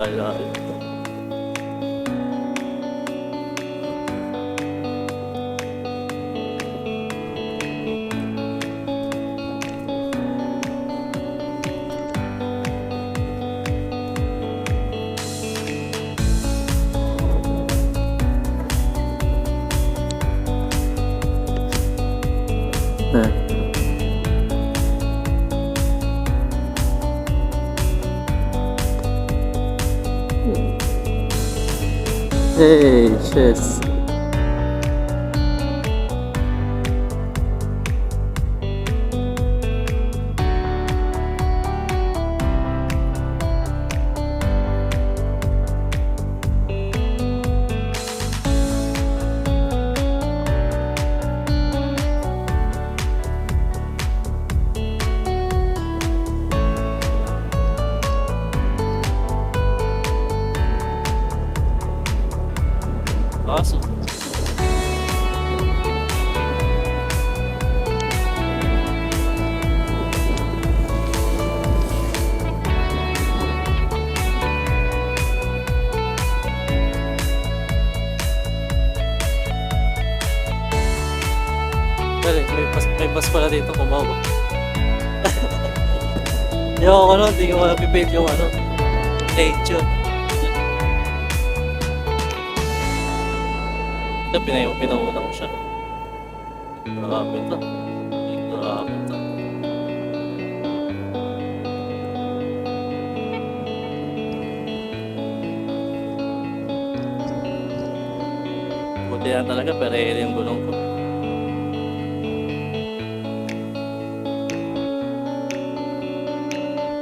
Ala. Hey, chess. Awesome. Pero may bus pala dito kumawa. Yung ano, hindi ko mapipil yung ano, nature. Ito, pinauna ko siya. Grabe ito. Grabe ito. Buti yan talaga, pero yung gulong ko.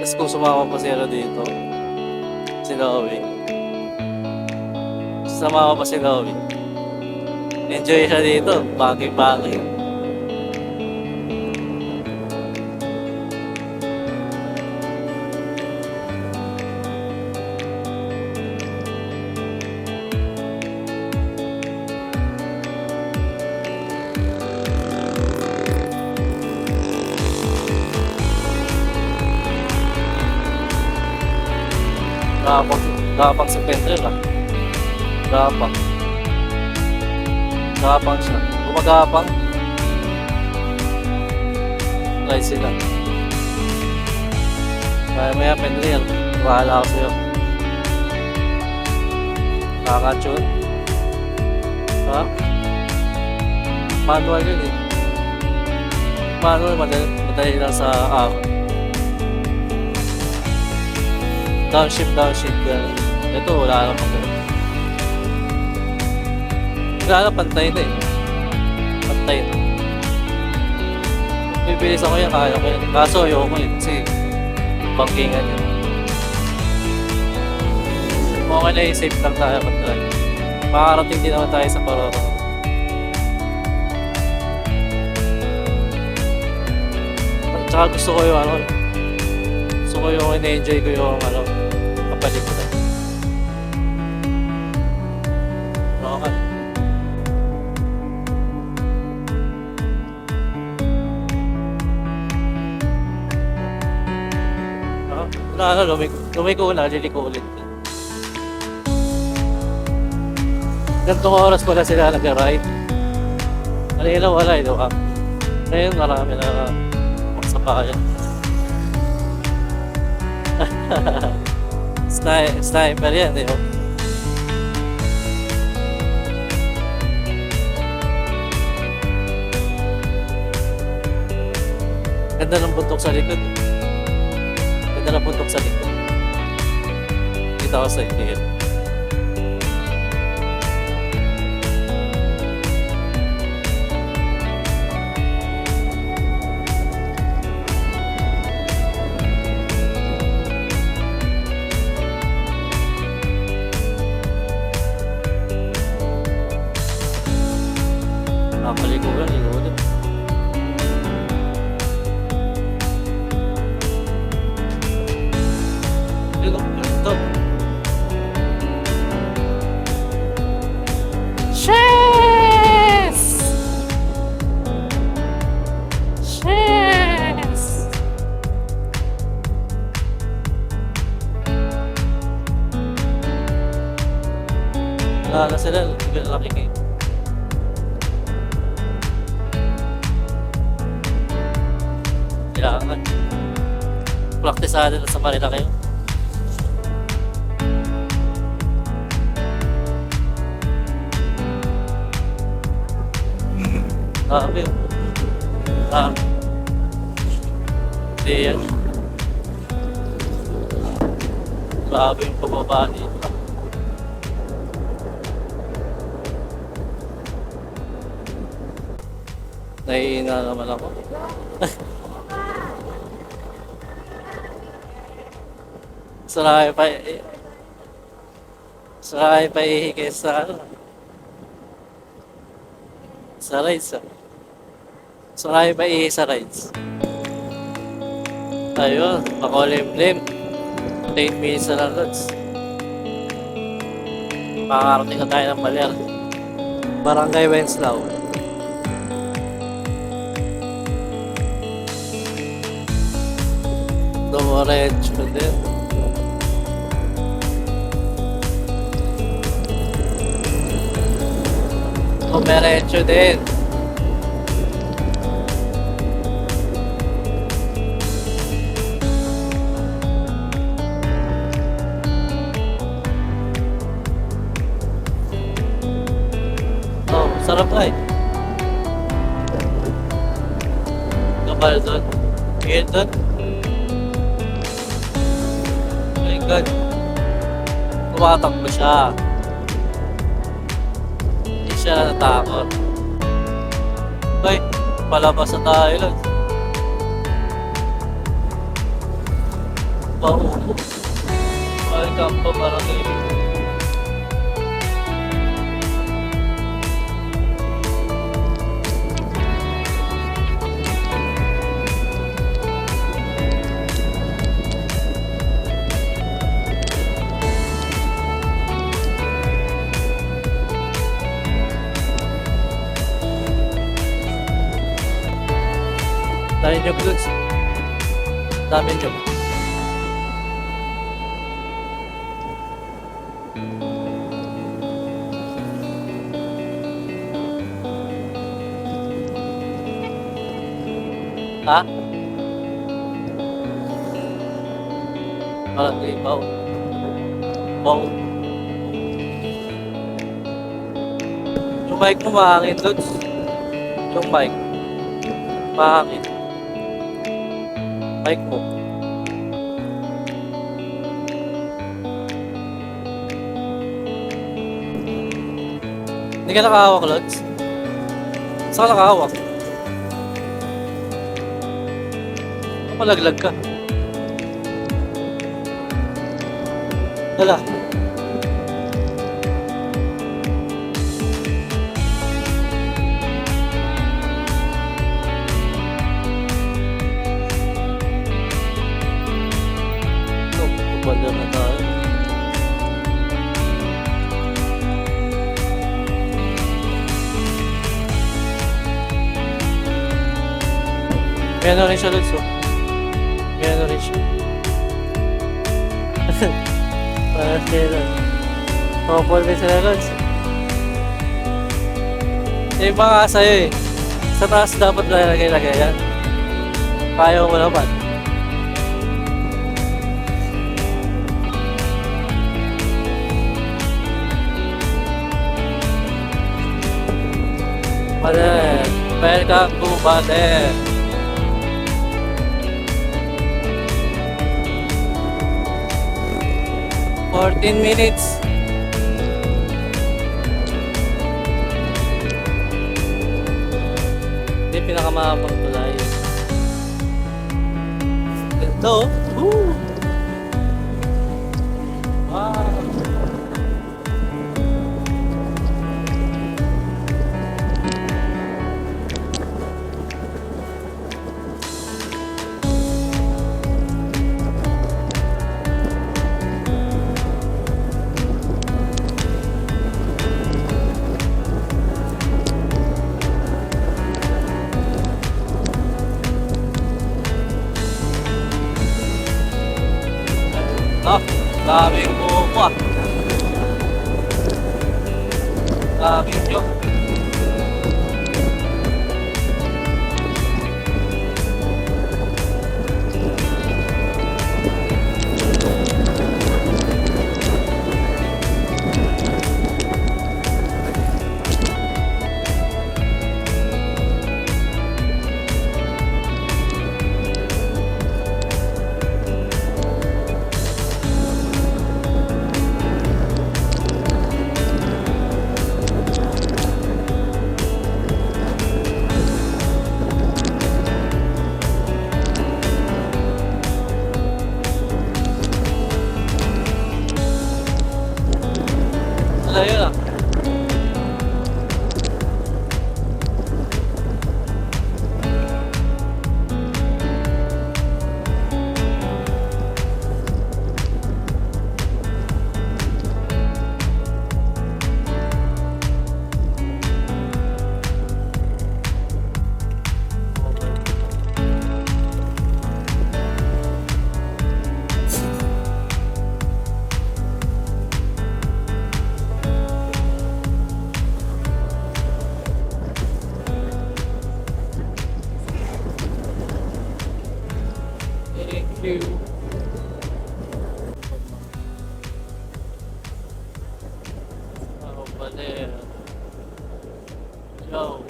Tapos kung sumama pa siya dito, si Lowy. Sumama pa si Lowy. Enjoy siya dito, bagay-bagay. Gapang si Pendrell ah. Gapang. Gapang siya. Gumagapang. Try sila. Kaya maya Pendrell. Bahala ako sa'yo. Nakaka-tune. Ha? Manual yun eh. Manual madali lang sa ako. Downshift. Ito wala lang pag wala na, pantay na eh. Pantay na. Bibilis ako yan, kaya ko yan. Kaso ayoko eh, kasi bangkingan yan. Okay na i-safe lang tayo pantay. Makakarating din naman tayo sa Paroro. Tsaka gusto ko yung ano, gusto ko yung ina-enjoy ko yung ano, kapalikutan. Okay. Lumiko na, liliko ulit. Gantong oras pala sila nag-ride. Kanina wala ito ka. Ngayon marami na magsapayan. Sniper yan eh. Ganda ng buntok sa likod. Ganda ng buntok sa likod. Kita ko sa inyo. Nakalikuran, likuran. Ito. Chess! Chess! Wala na sila, hindi ko na nakikita. Kailangan. Praktisado na sa Manila kayo. Grabe. Grabe. Hindi yan. Grabe yung pababa dito. Nahihina naman ako. Saraya pa ihigay sa ano. Sa rides ah. Saraya pa ihigay sa rides. Ayun, makulimlim. 8 minutes na lang lods. Makakarating na tayo ng Baler. Barangay Wenslaw. Dumoretso din. Dumoretso din. Oh, sarap na eh. Kapal doon. Higit doon. God. Tumatakbo siya. Hindi siya natakot. Ay, palabas na tayo lang. Paupo. Welcome pa parang ibig. Dami job goods. Dami job. Ha? Parang di baw. Baw. Yung mic mo mahangin, Lods. Yung mic. Mahangin. Mic mo. Hindi ka nakahawak, Lods? Saan ka nakahawak? Malaglag ka. Hala. Baler na tayo. May ano rin siya, Lods, oh. May ano rin siya. Para sila. Popol din sila, Lods. Yung mga sa'yo eh. Sa taas dapat lagay-lagay yan. Kaya mo naman. Baler. Welcome to Baler. $14 minutes. Hindi pinakamahabang tulay. Ito. Woo! Wow. video. Wala yun ah. Thank you. Oh, Baler. Yo.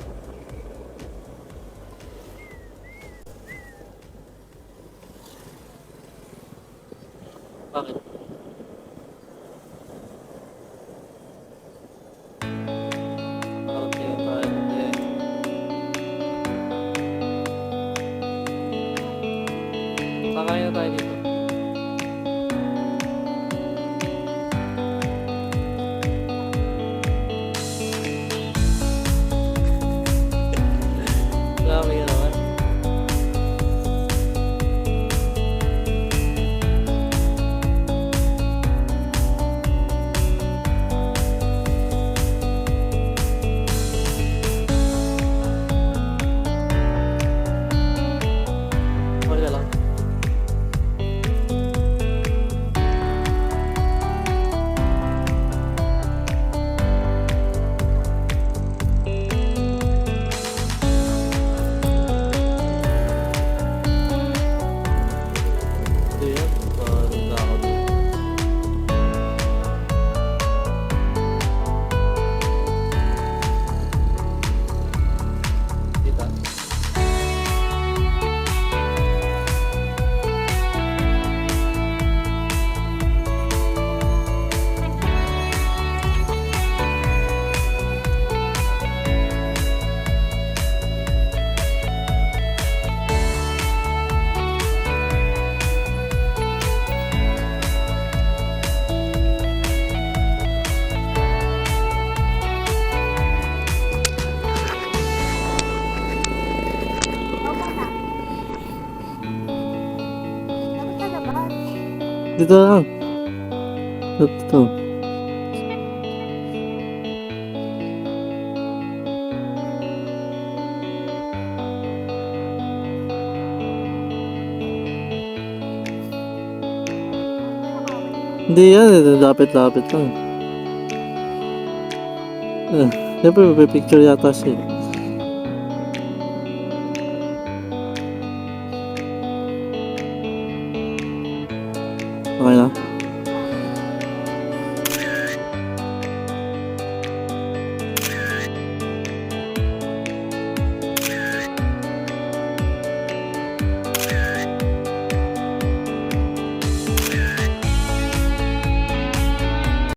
Bakit? Okay, Baler. Kakain na tayo dito. Dami ka naman. Okay lang. Hindi yan. Parang ako dito. Kita. Dito lang. Ito. Hindi yan. Lapit-lapit lang. Siyempre, may picture yata siya.